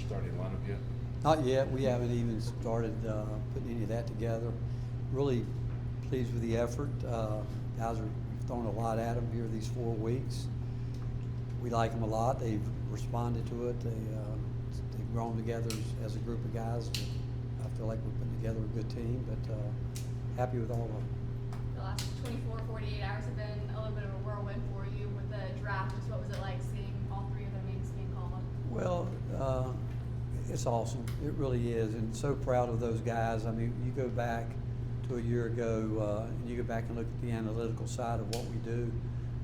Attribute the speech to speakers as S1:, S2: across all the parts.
S1: starting lineup yet?
S2: Not yet. We haven't even started putting any of that together. Really pleased with the effort. Guys are throwing a lot at them here these 4 weeks. We like them a lot. They've responded to it. They've grown together as a group of guys. I feel like we're putting together a good team, but happy with all of them.
S3: The last 24, 48 hours have been a little bit of a whirlwind for you with the draft. Just what was it like seeing all three of their names being called up?
S2: Well, it's awesome. It really is, and so proud of those guys. I mean, you go back to a year ago, and you go back and look at the analytical side of what we do.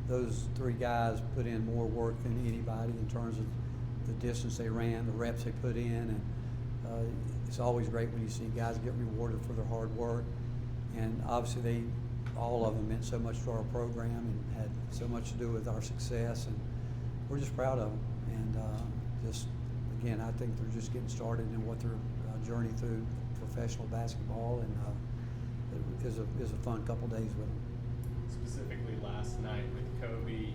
S2: Those three guys put in more work than anybody in terms of the distance they ran, the reps they put in, and it's always great when you see guys get rewarded for their hard work. And obviously, all of them meant so much to our program and had so much to do with our success, and we're just proud of them. And just again, I think they're just getting started in what their journey through professional basketball, and it is a fun couple days with them.
S4: Specifically last night with Kobe,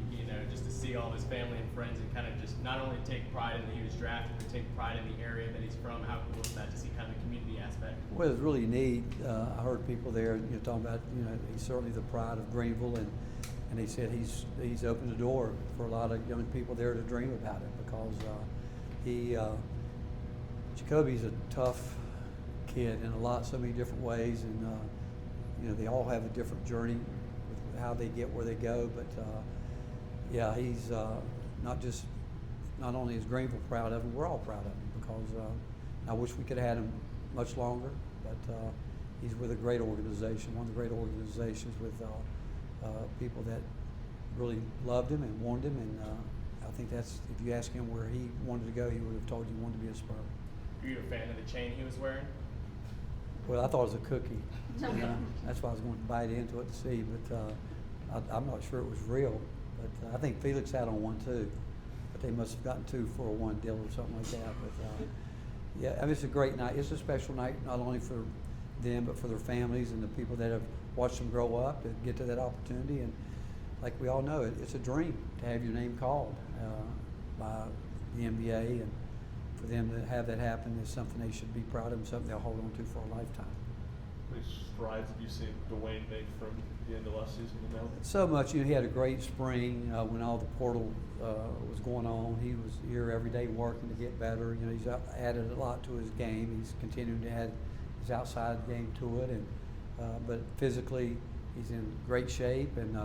S4: just to see all of his family and friends and kind of just not only take pride in that he was drafted, but take pride in the area that he's from. How cool is that to see kind of the community aspect?
S2: Well, it's really neat. I heard people there, talking about, he's certainly the pride of Greenville, and he said he's opened the door for a lot of young people there to dream about it, because Jacoby's a tough kid in so many different ways, and they all have a different journey with how they get where they go. But yeah, he's not only is Greenville proud of him, we're all proud of him, because I wish we could have had him much longer, but he's with a great organization, one of the great organizations with people that really loved him and wanted him, and I think that's, if you ask him where he wanted to go, he would have told you he wanted to be a Spur.
S4: Are you a fan of the chain he was wearing?
S2: Well, I thought it was a cookie. That's why I was going to bite into it to see, but I'm not sure it was real. But I think Felix had on one too, but they must have gotten 2 for a 1 deal or something like that. But yeah, I mean, it's a great night. It's a special night, not only for them, but for their families and the people that have watched them grow up to get to that opportunity. And like we all know, it's a dream to have your name called by the NBA, and for them to have that happen is something they should be proud of and something they'll hold on to for a lifetime.
S5: How many strides have you seen Dwayne make from the end of last season to now?
S2: So much. He had a great spring when all the portal was going on. He was here every day working to get better. He's added a lot to his game. He's continuing to add his outside game to it, and but physically he's in great shape, and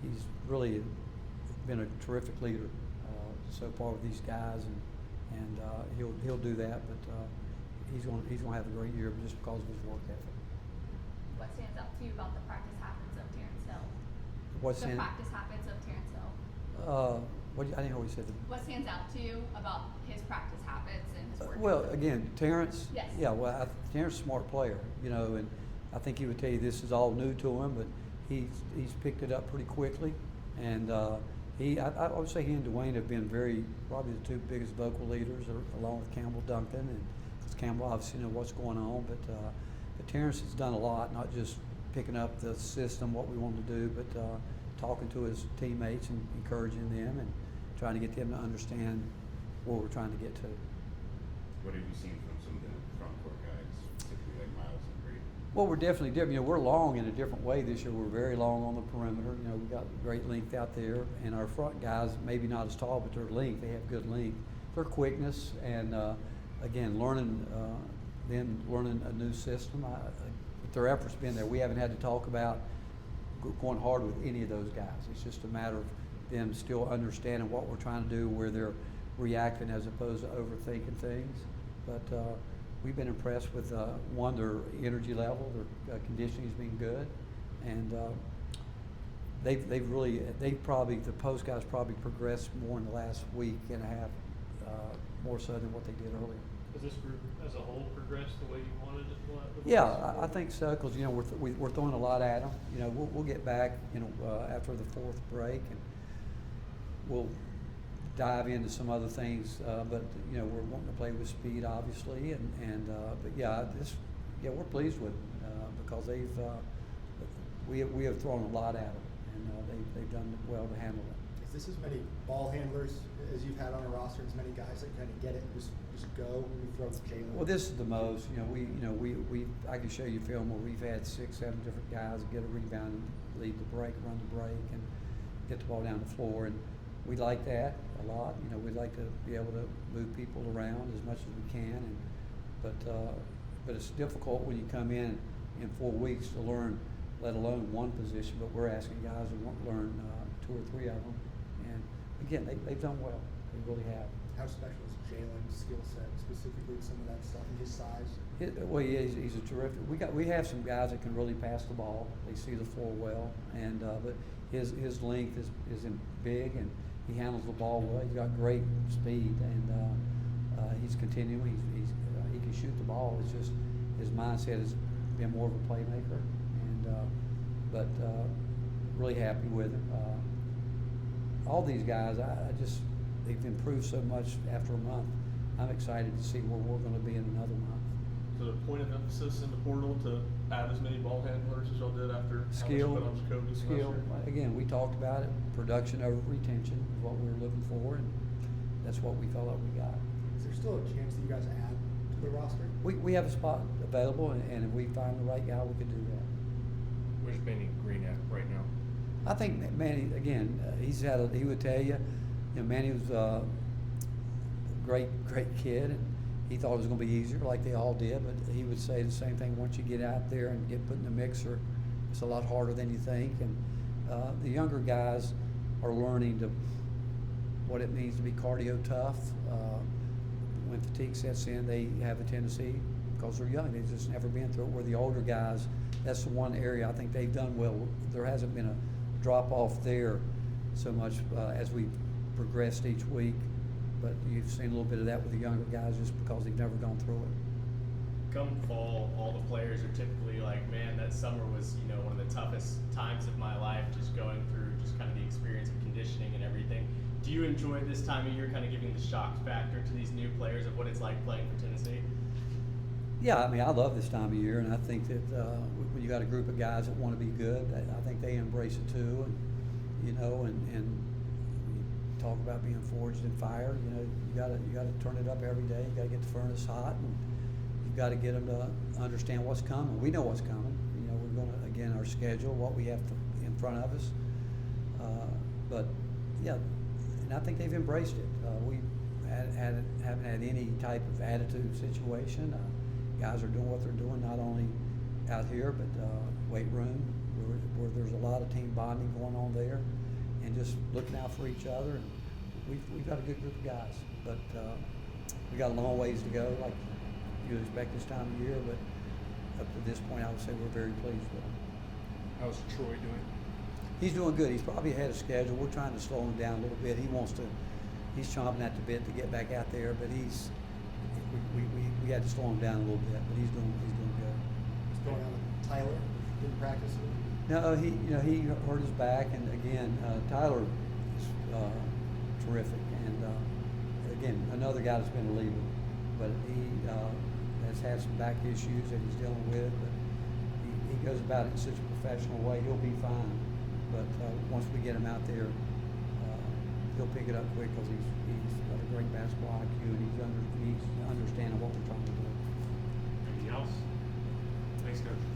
S2: he's really been a terrific leader so far with these guys, and he'll do that. But he's going to have a great year just because of his work ethic.
S3: What stands out to you about the practice habits of Terrence Hill?
S2: The
S3: practice habits of Terrence Hill.
S2: I didn't know what you said.
S3: What stands out to you about his practice habits and his work?
S2: Well, again, Terrence.
S3: Yes.
S2: Yeah. Well, Terrence is a smart player, and I think he would tell you this is all new to him, but he's picked it up pretty quickly, and I would say he and Dwayne have been probably the 2 biggest vocal leaders, along with Campbell Duncan, and because Campbell obviously knows what's going on, but Terrence has done a lot, not just picking up the system, what we want to do, but talking to his teammates and encouraging them and trying to get them to understand where we're trying to get to.
S1: What have you seen from some of the front court guys, particularly like Miles and Brady?
S2: Well, we're definitely different. We're long in a different way this year. We're very long on the perimeter. We've got great length out there, and our front guys, maybe not as tall, but their length, they have good length. Their quickness, and again, learning a new system. Their effort's been there. We haven't had to talk about going hard with any of those guys. It's just a matter of them still understanding what we're trying to do, where they're reacting as opposed to overthinking things. But we've been impressed with their energy level, their conditioning's been good, and the post guys probably progressed more in the last week and a half, more so than what they did earlier.
S6: Has this group as a whole progressed the way you wanted it to?
S2: Yeah, I think so, because we're throwing a lot at them. We'll get back after the 4th break, and we'll dive into some other things. But we're wanting to play with speed, obviously, but we're pleased with them because we have thrown a lot at them, and they've done well to handle it.
S7: Is this as many ball handlers as you've had on a roster, as many guys that kind of get it and just go when you throw Jalen?
S2: Well, this is the most, I can show you film where we've had 6, 7 different guys get a rebound and lead the break, run the break, and get the ball down the floor. And we like that a lot. We'd like to be able to move people around as much as we can. But it's difficult when you come in 4 weeks to learn, let alone one position. But we're asking guys to learn 2 or 3 of them. And again, they've done well. They really have.
S7: How special is Jalen's skill set, specifically some of that stuff and his size?
S2: Well, yeah, he's a terrific. We have some guys that can really pass the ball. They see the floor well, and but his length is big, and he handles the ball well. He's got great speed, and he's continuing. He can shoot the ball. It's just his mindset has been more of a playmaker, and but really happy with him. All these guys, they've improved so much after a month. I'm excited to see where we're going to be in another month.
S5: So the point of emphasis in the portal to add as many ball handlers as y'all did after
S2: Skill.
S5: how much put on Jacoby last year?
S2: Again, we talked about it. Production over retention is what we were looking for, and that's what we felt like we got.
S7: Is there still a chance that you guys add to the roster?
S2: We have a spot available, and if we find the right guy, we could do that.
S1: Where's Benny Green at right now?
S2: I think that Manny, again, he would tell you, Manny was a great kid, and he thought it was going to be easier, like they all did. But he would say the same thing. Once you get out there and get put in the mixer, it's a lot harder than you think. And the younger guys are learning what it means to be cardio tough. When fatigue sets in, they have a tendency, because they're young, they've just never been through it. Where the older guys, that's the one area I think they've done well. There hasn't been a drop off there so much as we progressed each week. But you've seen a little bit of that with the younger guys just because they've never gone through it.
S4: Come fall, all the players are typically like, man, that summer was, one of the toughest times of my life, just going through just kind of the experience of conditioning and everything. Do you enjoy this time of year, kind of giving the shock factor to these new players of what it's like playing for Tennessee?
S2: Yeah, I mean, I love this time of year, and I think that when you got a group of guys that want to be good, I think they embrace it too. And we talk about being forged in fire. You got to turn it up every day. You got to get the furnace hot, and you've got to get them to understand what's coming. We know what's coming. We're going to, again, our schedule, what we have in front of us. But yeah, and I think they've embraced it. We haven't had any type of attitude situation. Guys are doing what they're doing, not only out here, but weight room, where there's a lot of team bonding going on there, and just looking out for each other. And we've got a good group of guys, but we got a long ways to go, like you expect this time of year. But up to this point, I would say we're very pleased with him.
S1: How's Troy doing?
S2: He's doing good. He's probably ahead of schedule. We're trying to slow him down a little bit. He's chomping at the bit to get back out there, but we had to slow him down a little bit. But he's doing good.
S7: What's going on with Tyler? Didn't practice with him?
S2: No, he hurt his back, and again, Tyler is terrific, and again, another guy that's been a leader, but he has had some back issues that he's dealing with, but he goes about it in such a professional way. He'll be fine, but once we get him out there, he'll pick it up quick because he's got a great basketball IQ, and he's understanding what we're trying to do.
S6: Anything else? Thanks, Coach.